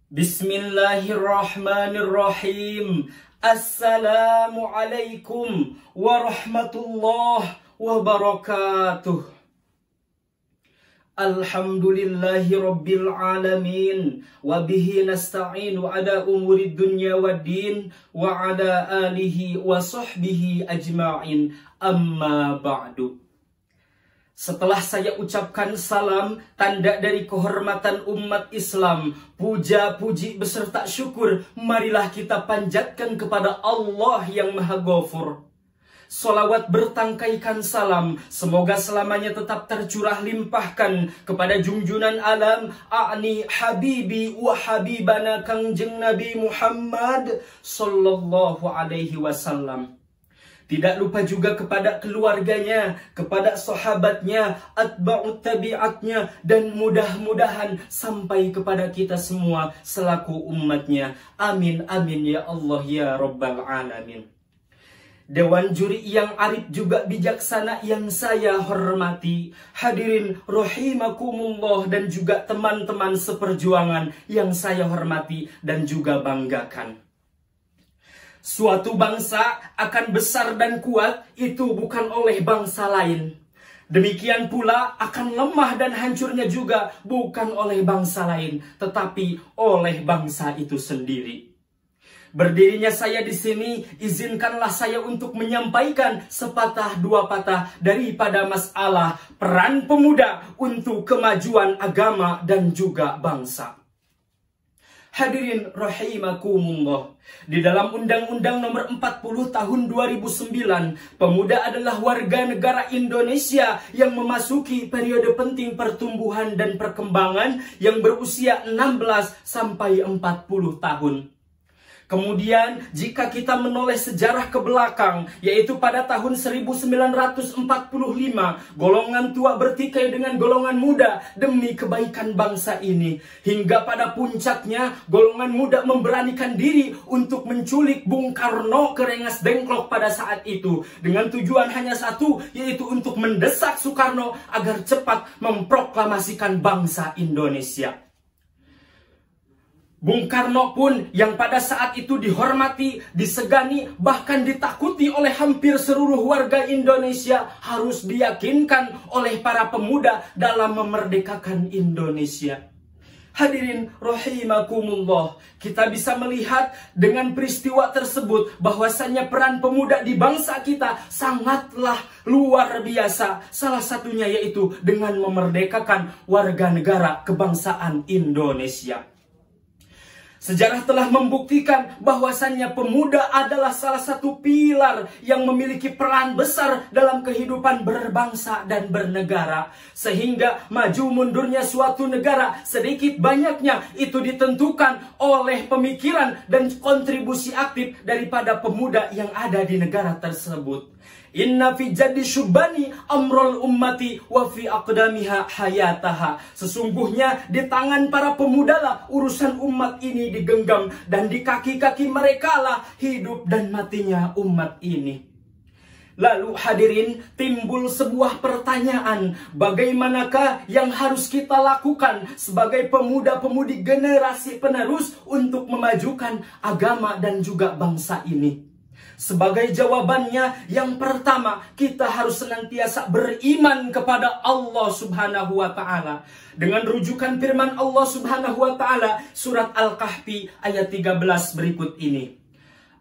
Bismillahirrahmanirrahim. Assalamualaikum warahmatullahi wabarakatuh. Alhamdulillahi rabbil alamin. Wabihi nasta'inu ala umuri dunya waddin. Wa ala alihi wa sahbihi ajma'in. Amma ba'du. Setelah saya ucapkan salam, tanda dari kehormatan umat Islam, puja, puji beserta syukur, marilah kita panjatkan kepada Allah yang Maha Ghafur. Salawat bertangkaikan salam, semoga selamanya tetap tercurah limpahkan kepada junjunan alam, a'ni habibi wa habibana Kangjeng Nabi Muhammad sallallahu alaihi wasallam. Tidak lupa juga kepada keluarganya, kepada sahabatnya, atba'ut tabi'atnya, dan mudah-mudahan sampai kepada kita semua selaku umatnya. Amin, amin ya Allah ya Rabbal Alamin. Dewan juri yang arif juga bijaksana yang saya hormati, hadirin rahimakumullah, dan juga teman-teman seperjuangan yang saya hormati dan juga banggakan. Suatu bangsa akan besar dan kuat itu bukan oleh bangsa lain. Demikian pula akan lemah dan hancurnya juga bukan oleh bangsa lain, tetapi oleh bangsa itu sendiri. Berdirinya saya di sini, izinkanlah saya untuk menyampaikan sepatah dua patah daripada masalah peran pemuda untuk kemajuan agama dan juga bangsa. Hadirin rahimakumullah, di dalam Undang-Undang Nomor 40 Tahun 2009, pemuda adalah warga negara Indonesia yang memasuki periode penting pertumbuhan dan perkembangan yang berusia 16 sampai 40 tahun. Kemudian jika kita menoleh sejarah ke belakang, yaitu pada tahun 1945, golongan tua bertikai dengan golongan muda demi kebaikan bangsa ini. Hingga pada puncaknya, golongan muda memberanikan diri untuk menculik Bung Karno ke Rengas Dengklok pada saat itu. Dengan tujuan hanya satu, yaitu untuk mendesak Soekarno agar cepat memproklamasikan bangsa Indonesia. Bung Karno pun yang pada saat itu dihormati, disegani, bahkan ditakuti oleh hampir seluruh warga Indonesia, harus diyakinkan oleh para pemuda dalam memerdekakan Indonesia. Hadirin rahimakumullah, kita bisa melihat dengan peristiwa tersebut bahwasannya peran pemuda di bangsa kita sangatlah luar biasa. Salah satunya yaitu dengan memerdekakan warga negara kebangsaan Indonesia. Sejarah telah membuktikan bahwasannya pemuda adalah salah satu pilar yang memiliki peran besar dalam kehidupan berbangsa dan bernegara. Sehingga maju mundurnya suatu negara sedikit banyaknya itu ditentukan oleh pemikiran dan kontribusi aktif daripada pemuda yang ada di negara tersebut. Inna fi jadi syubani amrul ummati wa fi aqdamiha hayataha. Sesungguhnya di tangan para pemuda lah urusan umat ini digenggam, dan di kaki-kaki mereka lah hidup dan matinya umat ini. Lalu hadirin, timbul sebuah pertanyaan, bagaimanakah yang harus kita lakukan sebagai pemuda-pemudi generasi penerus untuk memajukan agama dan juga bangsa ini? Sebagai jawabannya, yang pertama, kita harus senantiasa beriman kepada Allah Subhanahu wa Ta'ala. Dengan rujukan firman Allah Subhanahu wa Ta'ala, surat Al-Kahfi ayat 13 berikut ini.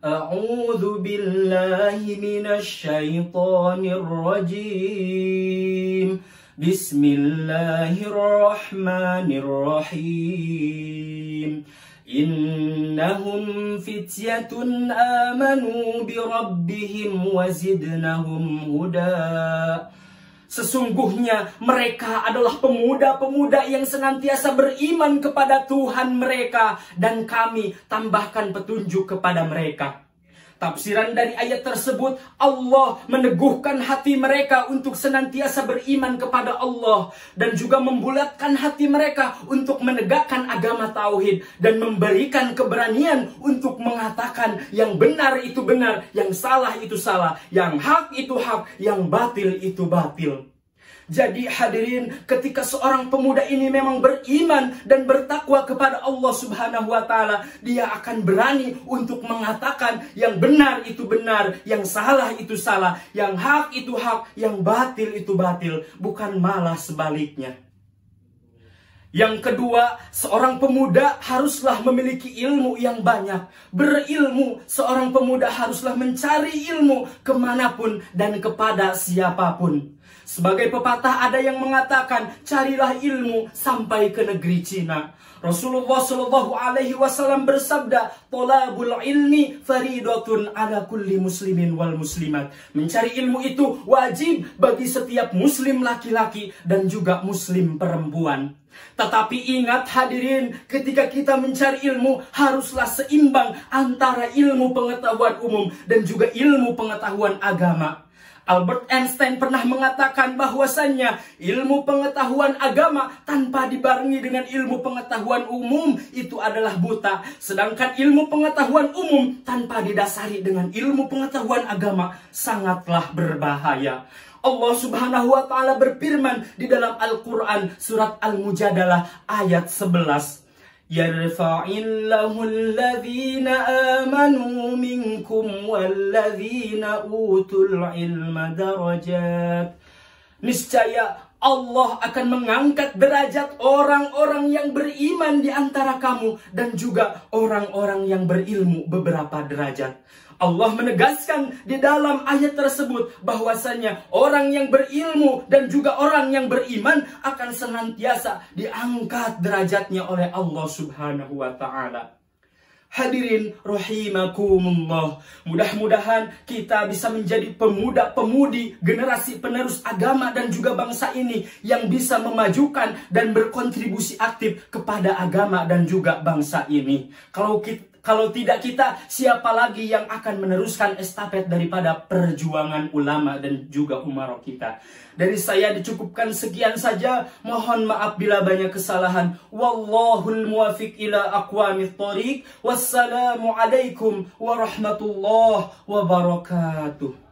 A'udzu billahi minasyaitonir rajim. Bismillahirrahmanirrahim. Innahum fityatun amanu birabbihim wazidnahum huda. Sesungguhnya mereka adalah pemuda-pemuda yang senantiasa beriman kepada Tuhan mereka, dan kami tambahkan petunjuk kepada mereka. Tafsiran dari ayat tersebut, Allah meneguhkan hati mereka untuk senantiasa beriman kepada Allah, dan juga membulatkan hati mereka untuk menegakkan agama tauhid, dan memberikan keberanian untuk mengatakan yang benar itu benar, yang salah itu salah, yang hak itu hak, yang batil itu batil. Jadi hadirin, ketika seorang pemuda ini memang beriman dan bertakwa kepada Allah Subhanahu wa Ta'ala, dia akan berani untuk mengatakan yang benar itu benar, yang salah itu salah, yang hak itu hak, yang batil itu batil, bukan malah sebaliknya. Yang kedua, seorang pemuda haruslah memiliki ilmu yang banyak. Berilmu, seorang pemuda haruslah mencari ilmu kemanapun dan kepada siapapun. Sebagai pepatah ada yang mengatakan, carilah ilmu sampai ke negeri Cina. Rasulullah Shallallahu Alaihi Wasallam bersabda, "Tolabul ilmi faridatun ala kulli muslimin wal muslimat." Mencari ilmu itu wajib bagi setiap muslim laki-laki dan juga muslim perempuan. Tetapi ingat hadirin, ketika kita mencari ilmu haruslah seimbang antara ilmu pengetahuan umum dan juga ilmu pengetahuan agama. Albert Einstein pernah mengatakan bahwasannya ilmu pengetahuan agama tanpa dibarengi dengan ilmu pengetahuan umum itu adalah buta. Sedangkan ilmu pengetahuan umum tanpa didasari dengan ilmu pengetahuan agama sangatlah berbahaya. Allah Subhanahu wa Ta'ala berfirman di dalam Al-Quran surat Al-Mujadalah ayat 11. Yarfa'illahu alladhina amanu minkum walladhina utul ilma darajat. Niscaya Allah akan mengangkat derajat orang-orang yang beriman di antara kamu dan juga orang-orang yang berilmu beberapa derajat. Allah menegaskan di dalam ayat tersebut bahwasanya orang yang berilmu dan juga orang yang beriman akan senantiasa diangkat derajatnya oleh Allah Subhanahu wa Ta'ala. Hadirin rahimakumullah, mudah-mudahan kita bisa menjadi pemuda-pemudi generasi penerus agama dan juga bangsa ini yang bisa memajukan dan berkontribusi aktif kepada agama dan juga bangsa ini. Kalau tidak kita, siapa lagi yang akan meneruskan estafet daripada perjuangan ulama dan juga umara kita? Dari saya dicukupkan sekian saja. Mohon maaf bila banyak kesalahan. Wallahul muwafiq ila aqwamit thoriq. Wassalamualaikum warahmatullahi wabarakatuh.